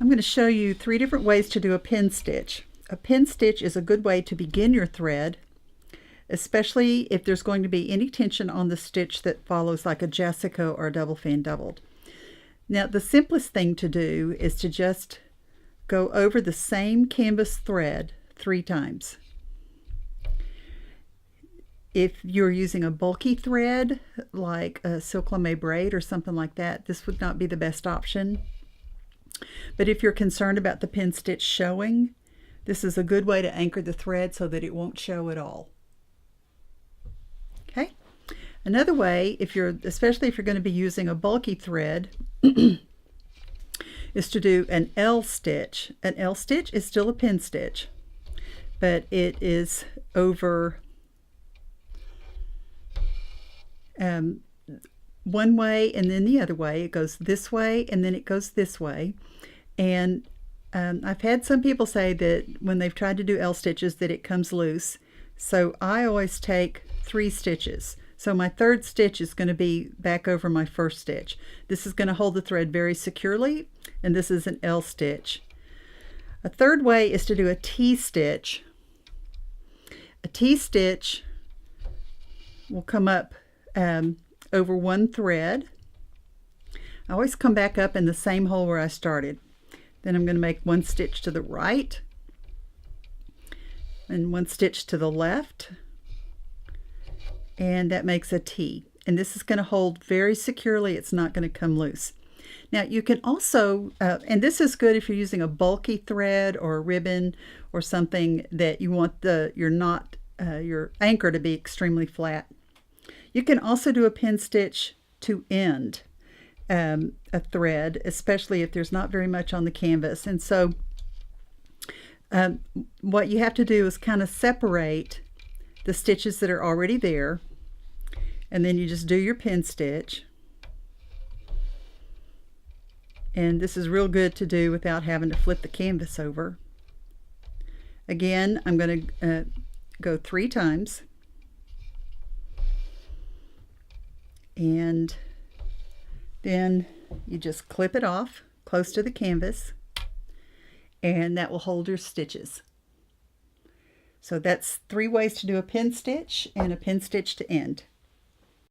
I'm going to show you 3 different ways to do a pin stitch. A pin stitch is a good way to begin your thread, especially if there's going to be any tension on the stitch that follows, like a Jessica or a double fan doubled. Now, the simplest thing to do is to just go over the same canvas thread 3 times. If you're using a bulky thread like a Silk Lame braid or something like that, this would not be the best option. But if you're concerned about the pin stitch showing, this is a good way to anchor the thread so that it won't show at all. Okay. Another way, especially if you're going to be using a bulky thread, is to do an L stitch. An L stitch is still a pin stitch, but it is over one way and then the other way. It goes this way and then it goes this way. And I've had some people say that when they've tried to do L stitches that it comes loose. So I always take 3 stitches. So my 3rd stitch is going to be back over my 1st stitch. This is going to hold the thread very securely, and this is an L stitch. A 3rd way is to do a T stitch. A T stitch will come up over one thread. I always come back up in the same hole where I started. Then I'm going to make 1 stitch to the right and 1 stitch to the left, and that makes a T. And this is going to hold very securely. It's not going to come loose. Now you can also, and this is good if you're using a bulky thread or a ribbon or something that you want your anchor to be extremely flat. You can also do a pin stitch to end a thread, especially if there's not very much on the canvas. And so what you have to do is kind of separate the stitches that are already there, and then you just do your pin stitch. And this is real good to do without having to flip the canvas over. Again, I'm going to go 3 times. And then you just clip it off close to the canvas, and that will hold your stitches. So that's 3 ways to do a pin stitch and a pin stitch to end.